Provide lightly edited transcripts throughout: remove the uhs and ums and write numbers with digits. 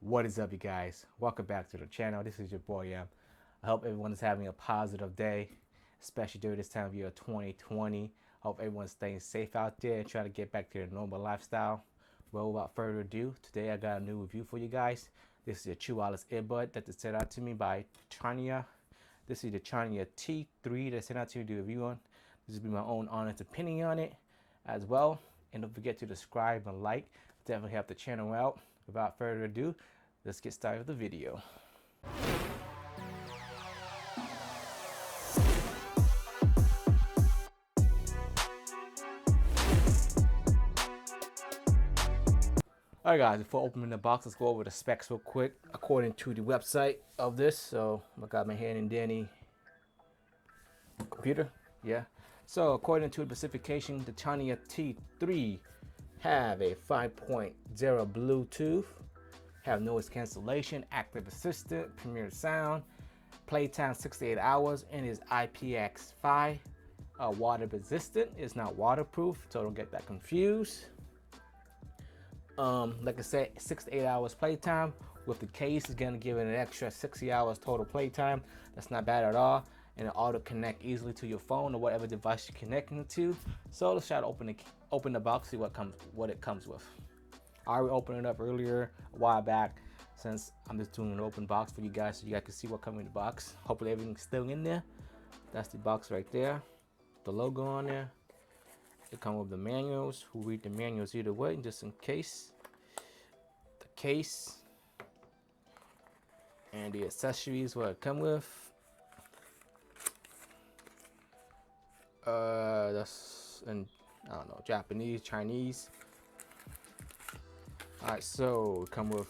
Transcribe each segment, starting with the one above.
What is up, you guys? Welcome back to the channel. This is your boy M. I hope everyone is having a positive day, especially during this time of year 2020. I hope everyone's staying safe out there and trying to get back to their normal lifestyle. Well, without further ado, today I got a new review for you guys. This is a True Wireless earbud that was sent out to me by Tranya. This is the Tranya T3 that sent out to me to review on. This will be my own honest opinion on it as well. And don't forget to subscribe and like. Definitely help the channel out. Without further ado, let's get started with the video. Alright guys, before opening the box, let's go over the specs real quick according to the website of this. So I got my hand in Danny computer. Yeah. So according to the specification, the Tranya T3 have a 5.0 Bluetooth, have noise cancellation, active assistant, premier sound, playtime 68 hours, and is IPX5 water resistant. It's not waterproof, so don't get that confused. Like I said, 6 to 8 hours playtime. With the case, is gonna give it an extra 60 hours total playtime. That's not bad at all, and it auto connect easily to your phone or whatever device you're connecting it to. So let's try to open the box, see what it comes with. I already opened it up earlier a while back. Since I'm just doing an open box for you guys, so you guys can see what comes in the box. Hopefully everything's still in there. That's the box right there, the logo on there. It comes with the manuals. We'll read the manuals either way, just in case. The case and the accessories what it come with. That's in, I don't know, Japanese, Chinese. All right, so it come with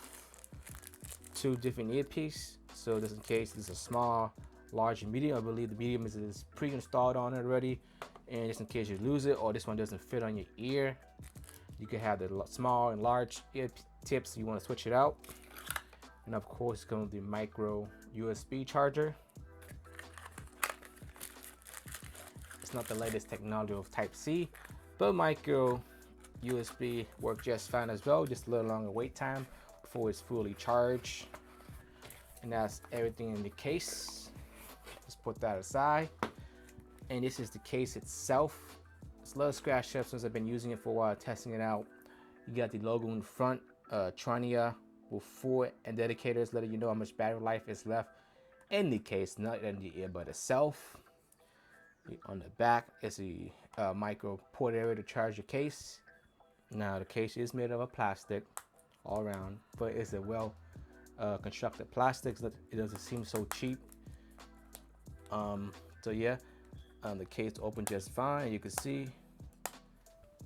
2 different earpieces. So just in case this is a small, large, and medium. I believe the medium is pre-installed on it already. And just in case you lose it or this one doesn't fit on your ear, you can have the small and large ear tips. You want to switch it out. And of course, it comes with the micro USB charger. It's not the latest technology of Type-C, but micro USB works just fine as well. Just a little longer wait time before it's fully charged. And that's everything in the case. Let's put that aside. And this is the case itself. It's a little scratched up since I've been using it for a while, testing it out. You got the logo in front, Tranya, with 4 indicators letting you know how much battery life is left in the case, not in the earbud itself. On the back is the micro port area to charge your case. Now the case is made of a plastic all around, but it's a well constructed plastic. So it doesn't seem so cheap. So yeah, the case opened just fine. You can see,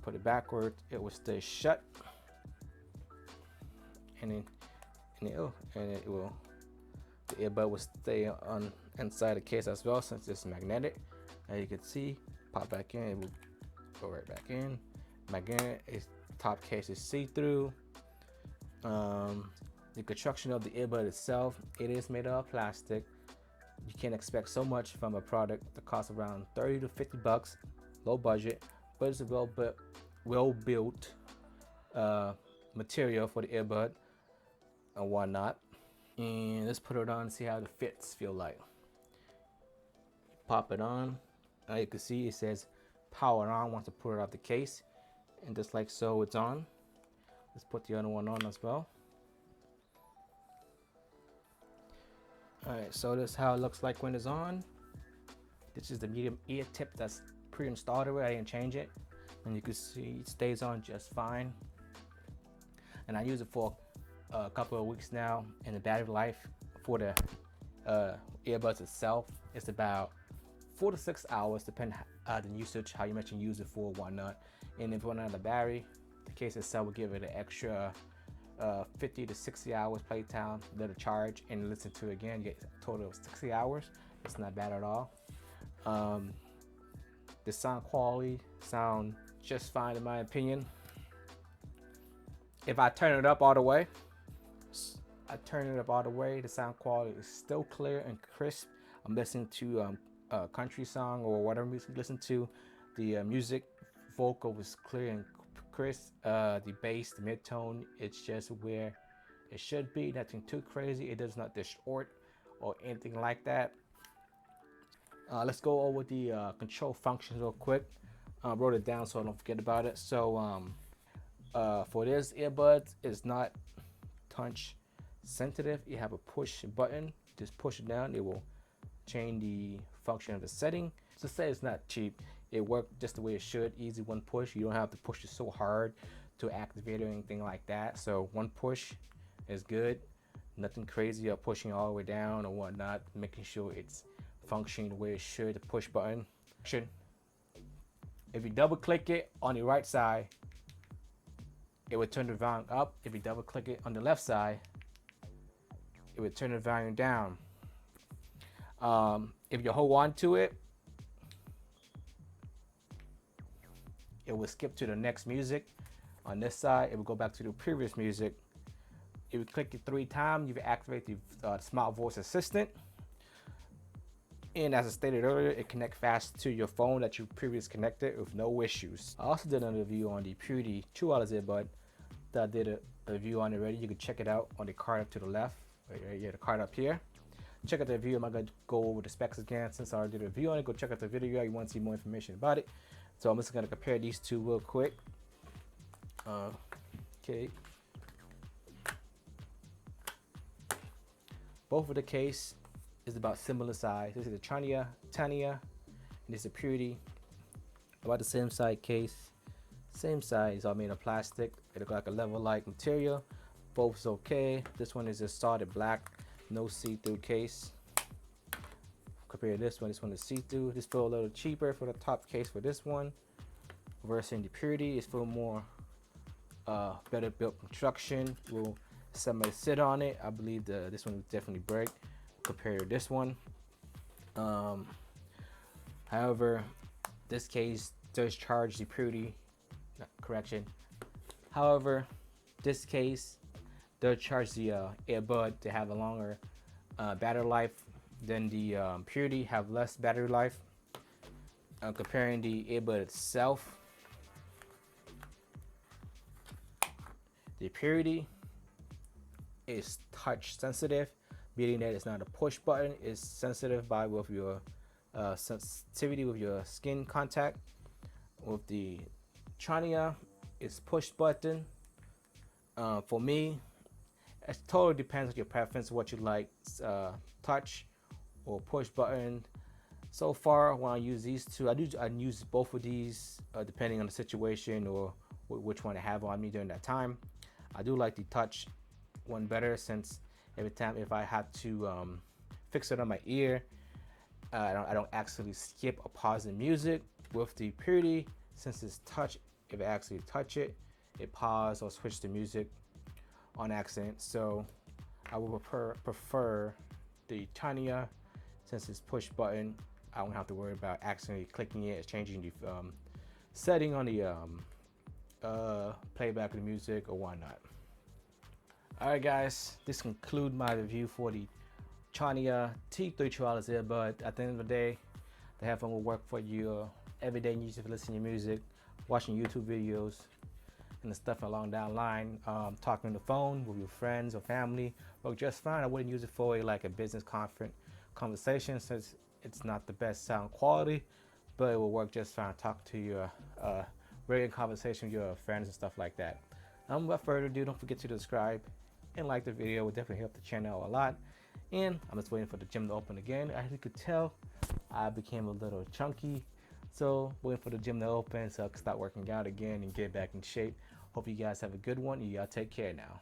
put it backwards, it will stay shut, and then it will, the earbud will stay on inside the case as well since it's magnetic. As you can see, pop back in, it will go right back in. Again, its top case is see-through. The construction of the earbud itself, it is made of plastic. You can't expect so much from a product that costs around 30 to 50 bucks, low budget, but it's a well built material for the earbud and whatnot. And let's put it on and see how the fits feel like. Pop it on. You can see it says power on once I put it out the case, and just like so, it's on. Let's put the other one on as well. Alright, so this is how it looks like when it's on. This is the medium ear tip that's pre-installed already. I didn't change it, and you can see it stays on just fine. And I use it for a couple of weeks now, and the battery life for the earbuds itself is about 4 to 6 hours, depending on the usage, how much you use it for, whatnot. And if you run out of the battery, the case itself will give it an extra 50 to 60 hours playtime, let it charge and listen to it again. You get a total of 60 hours. It's not bad at all. The sound quality sound just fine in my opinion. If I turn it up all the way, the sound quality is still clear and crisp. I'm listening to a country song or whatever music you listen to. The music vocal was clear and crisp. The bass, the mid-tone, it's just where it should be. Nothing too crazy. It does not distort or anything like that. Let's go over the control functions real quick. Wrote it down so I don't forget about it. So for this earbuds, it's not touch sensitive. You have a push button. Just push it down. It will change the function of the setting. To say it's not cheap, it worked just the way it should. Easy one push. You don't have to push it so hard to activate or anything like that. So one push is good. Nothing crazy or pushing all the way down or whatnot. Making sure it's functioning the way it should. The push button. If you double click it on the right side, it would turn the volume up. If you double click it on the left side, it would turn the volume down. If you hold on to it, it will skip to the next music. On this side, it will go back to the previous music. If you click it 3 times, you can activate the smart voice assistant. And as I stated earlier, it connects fast to your phone that you previously connected with no issues. I also did another review on the Purity True Wireless earbud that I did a review on already. You can check it out on the card up to the left. Right here, the card up here. Check out the review. I'm not going to go over the specs again since I already did a review on it. Go check out the video if you want to see more information about it. So I'm just going to compare these two real quick. Okay. Both of the case is about similar size. This is a Tranya, and this is a Purity. About the same size case, same size. All made of plastic. It looks like a level-like material. Both is okay. This one is a solid black, no see-through case. Compare this one is see-through. This feels a little cheaper for the top case for this one. Versus the Purity, it's feel more better built construction. Will somebody sit on it? I believe this one will definitely break compared to this one. However, this case does charge the Purity. Correction. However, this case does charge the earbud to have a longer battery life than the Purity. Have less battery life. Comparing the earbud itself, the Purity is touch sensitive, meaning that it's not a push button. It's sensitive by with your sensitivity with your skin contact. With the Tranya, it's push button. For me, it totally depends on your preference, what you like, touch or push button. So far, when I use these two, I use both of these depending on the situation or which one I have on me during that time. I do like the touch one better, since every time if I have to fix it on my ear, I don't actually skip or pause the music. With the Purity, since it's touch, if I actually touch it, it pause or switch the music on accident. So I would prefer the Tranya, since it's push button. I don't have to worry about accidentally clicking it, changing the setting on the playback of the music or whatnot. Alright guys, this concludes my review for the Tranya T3 True Wireless earbud. At the end of the day, the headphone will work for your everyday needs for listening to music, watching YouTube videos, and the stuff along that line. Talking on the phone with your friends or family work just fine. I wouldn't use it for a business conversation, since it's not the best sound quality, but it will work just fine. Talk to your regular conversation with your friends and stuff like that. Without further ado, don't forget to subscribe and like the video. It will definitely help the channel a lot. And I'm just waiting for the gym to open again. As you could tell, I became a little chunky, so waiting for the gym to open so I can start working out again and get back in shape. Hope you guys have a good one, and y'all take care now.